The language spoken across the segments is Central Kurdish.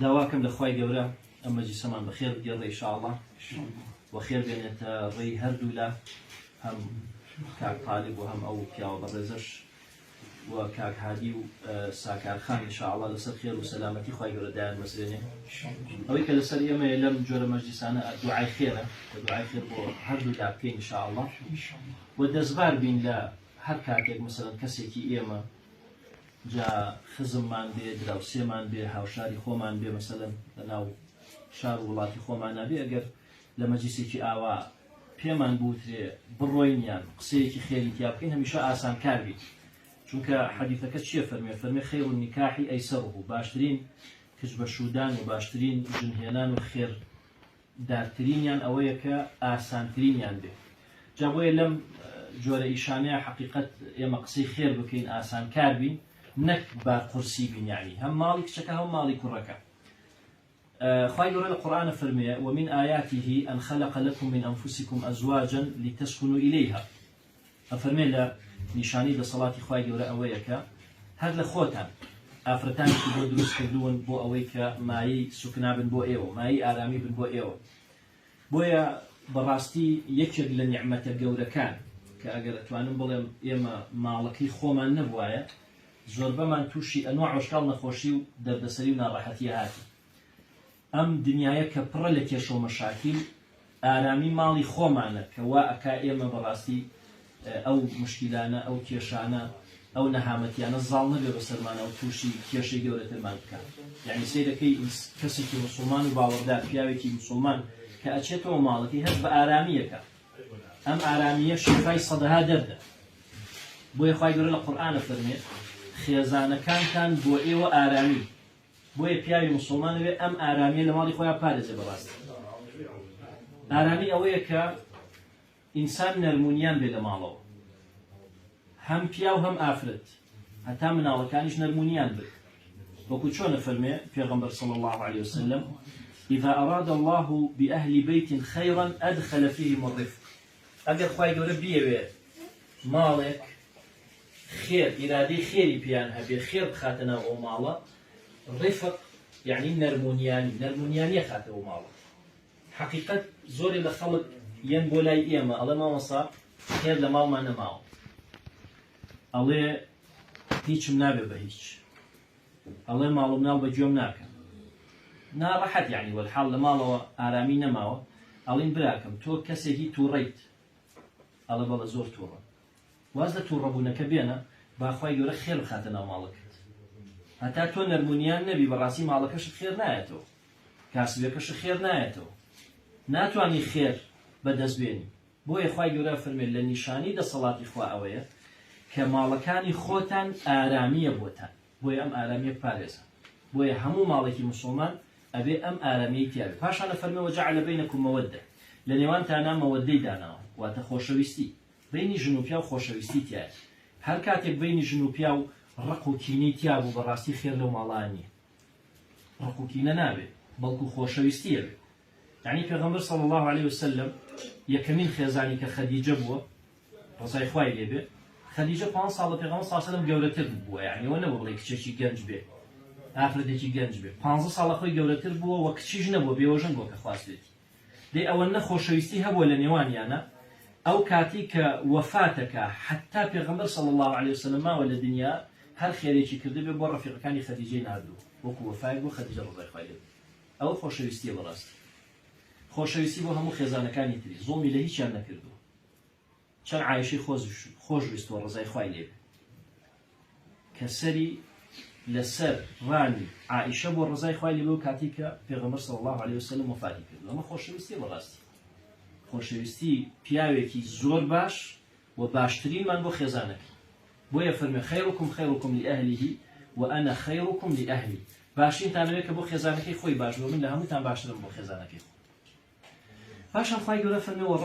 داواکەم لە خوای گەورە ئەم مەجلیسەمان بەخێر بگێڕێ ئینشاءڵڵا وەخێر بێنێتە ڕێی هەردوو لە هەم کاک طالب و هەم ئەو پیاوە بەڕێزەش و کاک هادی و ساکارخان ئینشاءڵڵا لەسەر خێر و سەلامەتی خوای گەورە دایان بەسرێنێ. ئەوەی کە لەسەر ئێمەیە لەم جۆرە مەجلیسانە دوعای خێرە کە دوعای خێر بۆ هەردوو لا بکەین ئینشاءڵڵا و دەستبار بین لە هەر کاتێک مەسەڵەن کەسێکی ئێمە جا خزممان بێ دراوسێمان بێ هاوشاری خۆمان بێ مەسەلەن لەناو شار و وڵاتی خۆمانە بێ ئەگەر لە مەجلیسێکی ئاوا پێمان بوترێ بڕۆینیان قسەیەکی خێری تیا بکەین هەمیشە ئاسانکار بیت، چونکە حەدیثەکە چییە فەرمێ خەیر النکاحی ئەیسەڕه، باشترین کچ بەشودان و باشترین ژنهێنان و خێر دارترینیان ئەوەیە کە ئاسانترینیان بێ. جا بۆیە لەم جۆرە ئیشانەیە حەقیقەت ئێمە قسەی خێر بکەین ئاسانکار بین، نەک با قورسی بین، یعنی هەم ماڵی کچەکە هەم ماڵی کوڕەکە. خوای گەورە لە قورئانە فەرمێ ومن آياته أن خلق لكم من أنفسكم أزواجا لتسكنوا إليها. ئەفەرمێ لە نیشانی دەسەڵاتی خوای گەورە ئەوەیە کە هەر لە خۆتان ئافرەتانێکی بۆ دروست کردوون بۆ ئەوەی کە مایەی سوکنا بن بۆ ئێوە، مایەی ئارامی بن بۆ ئێوە. بۆیە بەڕاستی یەکێک لە نیعمەتە گەورەکان کە ئەگەر ئەتوانم بڵێم ئێمە ماڵەکەی خۆمان نەبوایە زۆربەمان تووشی ئەنواع عشقال نەخۆشی و دەردەسەری و ناڕەحەتی هاتی. ئەم دنیاە کە پڕە لە کێشە و مەشاکیل ئارامی ماڵی خۆمانە کە وا ئەکا ئێمە بەڕاستی ئەو مشکیلانە ئەو کێشانە ئەو نەهامەتیانە زاڵ نەبێ بەسەرمانە و تووشی کێشەی گەورەترمان بکات. یعنی سەیرەکەی کەسێکی موسڵمان و باوەڕدار پیاوێکی موسڵمان کە ئەچێتەوە ماڵەکەی هەست بە ئارامیەکە، ئەم ئارامیە شیفای سەدەها دەردە. بۆیە خوای گەورە لە قورئانە فەرمێ خێزانەکانتان بۆ ئێوە ئارامی، بۆیە پیاوی موسڵمان بێ ئەم ئارامیە لە ماڵی خۆیان پارێزێ. بەڕاستی ئارامی ئەوەیە کە ئینسان نەرمونیان بێ لە ماڵەوە، هەم پیا و هەم ئافرەت، هەتا مناڵەکانیش نەرمونیان بێ. وەکو چۆنە فەرمێ پێغەمبەر صلی الله عليه وسلم إذا أراد الله بأهل بيت خيرا أدخل فيهم الرفق. ئەگەر خوای گەورە بیەوێ ماڵێک خێر ئیرادەی خێری پیان هەبێ خێر بخاتە ناو ئەو ماڵە، ڕفق یعنی نەرمونیانیە خاتەوە ماڵە. حەقیقەت زۆری لە خەڵک یەن بۆ لای ئێمە ئەڵێ مامۆستا خێر لە ماڵمان نەماوە، ئەڵێ هیچم نابێ بە هیچ، ئەڵێ ماڵ و مناڵ بە گوێم ناکەم، ناڕەحەت یعنی وەلحاڵ لە ماڵەوە ئارامی نەماوە. ئەڵێن براکەم تۆ کەسێکی تووڕەیت، ئەڵێ بەڵێ زۆر تووڕە، واز لە تووڕەبوونەکە بێنە با خوای گەورە خێر بخاتە ناو ماڵەکەت. هەتا تۆ نەرمونیان نەبی بەڕاستی ماڵەکەشت خێر نایەتەوە، کاسبێکەشت خێر نایەتەوە، ناتوانی خێر بەدەستبێنی. بۆیە خوای گەورە فەرمێت لە نیشانی دەسەڵاتی خوا ئەوەیە کە ماڵەکانی خۆتان ئارامیە بۆتان، بۆیە ئەم ئارامیە پارێزە. بۆیە هەموو ماڵێکی موسڵمان ئەبێ ئەم ئارامیەی تیاوێ. پاشانە فەرمێ وجعل بینکم مەودە، لە نێوانتانە مەودەی داناوە، واتە خۆشەویستی. بینی ژن و پیا و خۆشەویستی تایە. هەر کاتێک بینی ژن و پیا و ڕق و کینەی تیا بوو بەڕاستی خێر لەو ماڵان نییە، ڕق و کینە نابێ بەڵکو خۆشەویستیە بێ. یعنی پێغەمبەر صلی الله عليه وسلم یەکەمین خێزانی کە خەدیجە بووە ڕزای خوای لێبێ، خەدیجە 5 ساڵە پێغەمبەر صلی الله عليه وسلم گەورەتر بووە، یعنی ئەوە نەبوو بڵێ کچێکی گەنج بێ ئافرەتێکی گەنج بێ، 15 ساڵە خۆی گەورەتر بووە و کچیش نەبووە بێوەژن بووە کە خواستێتی. دێ ئەوە نەخۆشەویستی هەبووە لە نێوانیانە. ئەو کاتی کە وەفاتەکە حتا پێغەمبەر صلی الله عليه وسلم ماوە لە دنیا هەر خێرێکی کرده بێ بۆ ڕەفیقەکانی خەدیجەی نردوو، وەکو وەفای بۆ خەدیجە ڕزای خوای لێبێ. ئەوە خۆشەویستیە بەڕاستی، خۆشەویستی بۆ هەموو خێزانەکانی تری، زۆڵمی لە هیچیان نەکردووە. چەند عایشەی خۆشویستوە ڕزای خوای لێبێ کە سەری لەسەر ڕانی عائیشە بۆ ڕزای خوای لێبێ و کاتی کە پێغەمبەر صلی الله عليه وسلم وفاتی کردو. ئەمە خۆشەویستیە بەڕاستی، خۆشەویستی پیاوێکی زۆر باش و باشترینمان بۆ خێزانەکە. بۆیە فەرمێ خەیرکم خەیرکم لأهله وأنا خەیرکم لأهلی. باشترینتانەوێت کە بۆ خێزانەکەی خۆی باش بۆ من لە هەمووتان باشترم بۆ خێزانەکەی خۆ. پاشان خوای گەورە فەرمێوە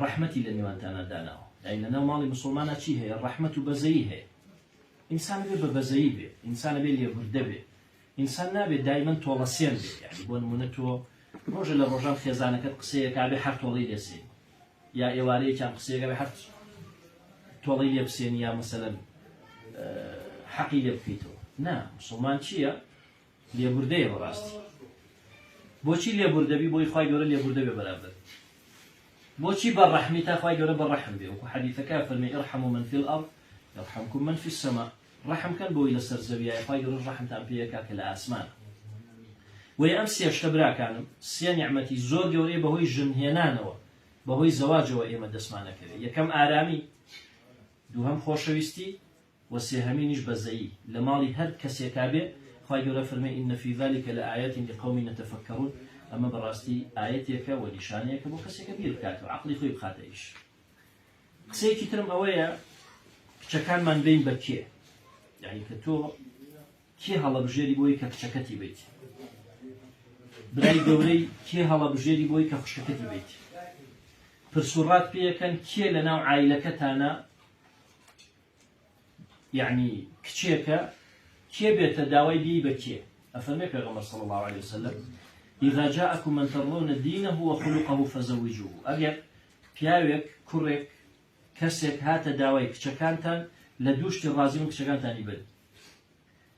ڕەحمەتی لە نێوانتانە داناوە. یعنی لەناو ماڵی موسڵمانە چی هەیە؟ ڕەحمەت و بەزەیی هەیە. ئینسان بێ بە بەزەیی بێ، ئینسانە بێ لێبوردە بێ، ئینسان نابێت دایمەن تۆڵەسێن بێ. یعنی بۆ نمونە تۆ ڕۆژە لە ڕۆژان خێزانەکەت قسەیەکا بێ هەر تۆڵەی لێسێن، یا ئێوارەیەکیان قسەیەکا بێ هەر تۆڵەی لێ بسێن، یا مەسەلەن حەقی لێ بکەیتەوە. نا، موسڵمان چییە؟ لێبوردەیە بەڕاستی. بۆچی لێبوردەبی بۆی خوای گەورە لێبوردەبێ بەرامبەر بۆچی بەڕەحمی تا خوای گەورە بەڕەحم بێ وەکو حەدیثەکە فەرمێ ئیرحەموا من فی الأرض یەرحەمکم من فی السەما ڕەحم کەن بۆی لەسەر زەویایە خوای گەورە ڕەحمتان پێیەکا کە لە ئاسمان وەی ئەم سێ شتە براکانم سێ نیعمەتی زۆر گەورەی بەهۆی ژنهێنانەوە بەهۆی زەواجەوە ئێمە دەستمانەکەوێ یەکەم ئارامی دووهەم خۆشەویستی و سێهەمینیش بەزەیی لە ماڵی هەر کەسێکا بێ خوای گەورە فەرمێ ئین فی ذلک لآیات لقوم یتفکرون ئەمە بەڕاستی ئاەتێکە و نیشانەیەکە بۆ کەسێکە بیر بکاتەوە عەقڵی خۆی بخاتە ئیش قسەیەکی ترم ئەوەیە کچەکانمان بین بە کێ یعنی کە تۆ کێ هەڵەبژێری بۆی کە کچەکەتی بیت برای گەورەی کێ هەڵەبژێری بۆی کە خوشکەکەتی بیت پرسوڕات پێیەکەن کێ لە ناو عایلەکەتانە یعنی کچێکە کێ بێتە داوای بی بە کێ ئەفەرمێ پێغەمبەر صلی الله عليه وسلم إذا جاءكم من ترضون دينه وخلقه فزوجوه ئەگەر پیاوێک کوڕێک کەسێک هاتە داوای کچەکانتان لە دووشتی ڕازی من کچەکانتانی بن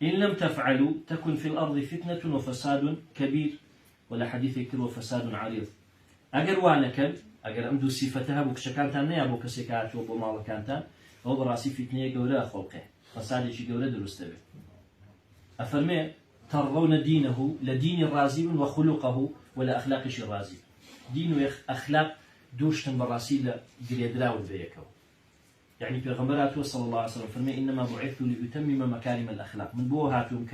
إن لم تفعلوا تكن في الأرض فتنة وفساد كبير ولا حديث كتير وفساد عريض ئەگەر وانەکەن ئەگەر ئەم دوو سیفەتە هەبوو کچەکانتان نەیە بۆ کەسێک هاتووە بۆ ماڵەکانتان ئەوە بەڕاستی فیتنەیە گەورە خەڵقێ فەسادێکی گەورە دروست دەبێت ئەفەرمێ ترضون دينه لدين الرازي وخلقه ولا أخلاق شي الرازي دين وأخلاق دوشتن براسي لقريدراون بيكو يعني پیغمبرات صلى الله عليه وسلم فرمي إنما بعثت لأتمم مكارم الأخلاق من بو هاتوم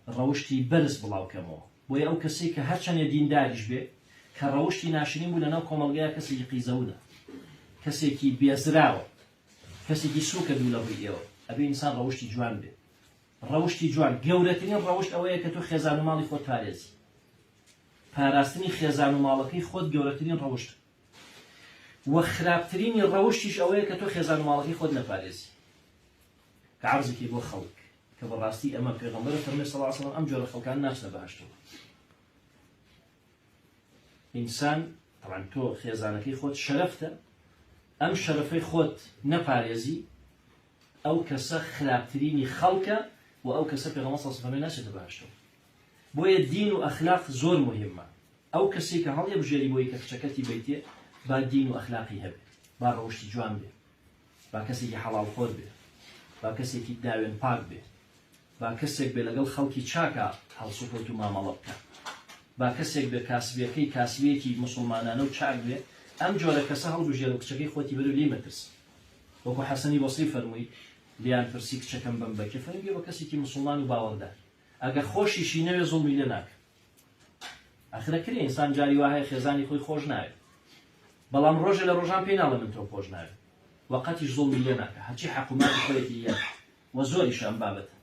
كروشتي برز بلاو كمو بويا أو كسي كهاتشان يدين دارج بي كروشتي ناشرين بولا ناو كومالغيا كسي يقيزونا كسي كي بيزراو كسي كي سوكا دولا بيئو أبي إنسان روشتي جوان بي ڕەوشتی جوان گەورەترین ڕەوشت ئەوەیە کە تۆ خێزان و ماڵی خۆت پارێزی پاراستنی خێزان و ماڵەکەی خۆت گەورەترین ڕەوشت وە خراپترینی ڕەوشتیش ئەوەیە کە تۆ خێزان و ماڵەکەی خۆت نەپارێزی کە عەرزێکی بۆ خەڵک کە بەڕاستی ئەمە پێغەمبەر فەرمێ صلی الله علیه وسلم ئەم جۆرە خەڵکان ناچنە بەهەشتەوە ئینسان طبعا تۆ خێزانەکەی خۆت شەرەفتە ئەم شەرەفەی خۆت نەپارێزی ئەو کەسە خراپترینی خەڵکە و ئەو کەسە پێغەمبەر صلی الله علیه وسلم ناچێتە بەهەشتەوە بۆیە دین و ئەخلاق زۆر مهمە ئەو کەسێک کە هەڵیەبژێری بۆی کە کچەکەتی بیتێ با دین و ئەخلاقی هەبێ با ڕەوشتی جوان بێ با کەسێکی حەڵاڵخۆر بێ با کەسێکی داوێن پاک بێ با کەسێک بێ لەگەڵ خەڵکی چاکە هەڵسوکەوت و مامەڵە بکە با کەسێک بێ کاسبیەکەی کاسبیەکی موسڵمانانە و چاک بێ ئەم جۆرە کەسە هەڵبژێر و کچەکەی خۆتی بەر و لێ مەترس وەکو حەسەنی بەسری فەرمووی لیان پرسی کچەکەم بم بەکە فەرمی بە کەسێکی موسڵمان و باوەڕدار ئەگەر خۆشیشی نەوێ زوڵمی لێ ناکە ئەخرەکرێ ئینسان جاری وایە خێزانی خۆی خۆش ناوێت بەڵام ڕۆژە لە ڕۆژان پێی ناڵێ من تۆ خۆش ناوێت وەقەتیش زوڵمی لێ ناکە هەرچی حکومەتی خۆیەتی یە وە زۆریش ئەم بابەتە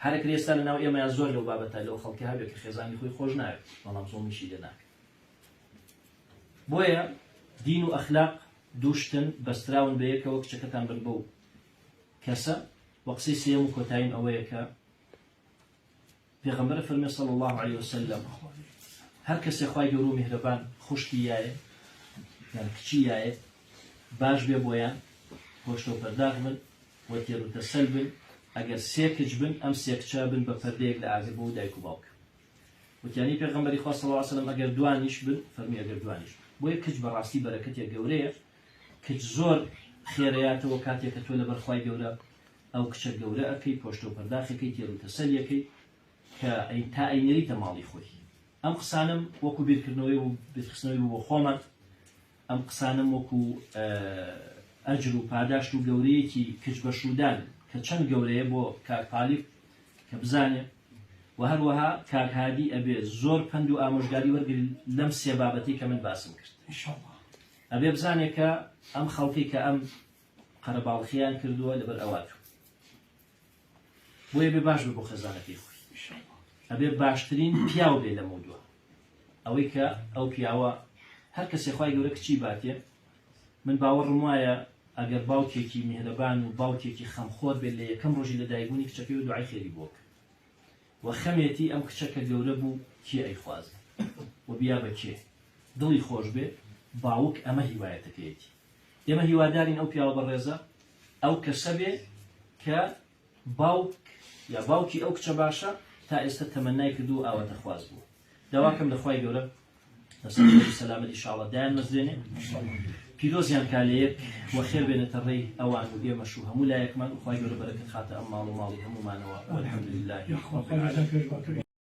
هەرێک ئێستا لەناو ئێمەیان زۆر لەو بابەتە لەو خەڵکی هەبێت کە خێزانی خۆی خۆش ناوێت بەڵام زوڵمیشی لێ ناکە بۆیە دین و ئەخلاق دووشتن بەستراون بە یەکەوە کچەکەتان بن بەو کەسە وەقسەی سێم و کۆتاییم ئەوەیە کە پێغەمبەر فەرمێ صلی الله عليه وسلم هەر کەسێک خوای گەورە و میهرەبان خوشکی یایە یان کچی یایە باش بێ بۆیان خۆشتە و پەرداغ بن و تێر و تەسەل بن ئەگەر سێ کچ بن ئەم سێ کچە بن بە پەردەیەک لە ئاگر بۆ دایک و باوکە وتیانی پێغەمبەری خوا صلی الله عليه وسلم ئەگەر دوانیش بن فەرمی ئەگەر دوانیش بۆیە کچ بەڕاستی بەرەکەتێک گەورەیە کچ زۆر خێرەیاتەوە کاتێک کە تۆ لەبەر خوای گەورە ئەو کچە گەورە ئەەکەی پۆشتە و پەرداخەکەی تێر و تەسەلیەکەی کە تا ئەینێریتە ماڵی خۆی ئەم قسانم وەکو بیرکردنەوەی و بیرخستنەوەی بوو بۆ خۆمان ئەم قسانم وەکو ئەجر و پاداشت و گەورەیەکی کچ بەشودان کە چەند گەورەیە بۆ کاک تالیب کە بزانێ و هەروەها کاک هادی ئەبێ زۆر پند و ئامۆژگاری وەرگرت لەم سێ بابەتی کە من باسم کرد ئەبێ بزانێ کە ئەم خەڵکی کە ئەم قەرەباڵخیان کردووە لەبەر ئەواتوو بۆیە بێ باش بێ بۆ خێزانەکەی خۆی ئەبێ باشترین پیاو بێ لە مودووە ئەوەی کە ئەو پیاوە هەر کەسێ خوای گەورە کچی باتێ من باوەڕم وایە ئەگەر باوکێکی میهرەبان و باوکێکی خەمخۆر بێت لە یەکەم ڕۆژی لە دایکبوونی کچەکەی و دوعای خێری بۆکە و خەمێتی ئەم کچەکە گەورە بوو کێ ئەیخوازە و بیا بە کێ دڵی خۆش بێ باوک ئەمە هیوایەتەکەیەتی ئێمە هیوادارین ئەو پیاوە بەڕێزە ئەو کەسە بێ کە باوک یا باوکی ئەو کچە باشە تا ئێستا تەمەنای کردو ئاواتە خواز بوو دواكم لخواي قوله نسأل السلامة إن شاء الله دائما مزدني پیرۆزیان کالەیەک وە خێر بێنێتە ڕێی ئەوان و ئێمەش و هەموو لایەکمان و خوای گەورە بەرەکەت خاتە ئەم ماڵ و ماڵی هەمومانەوە والحەمدولله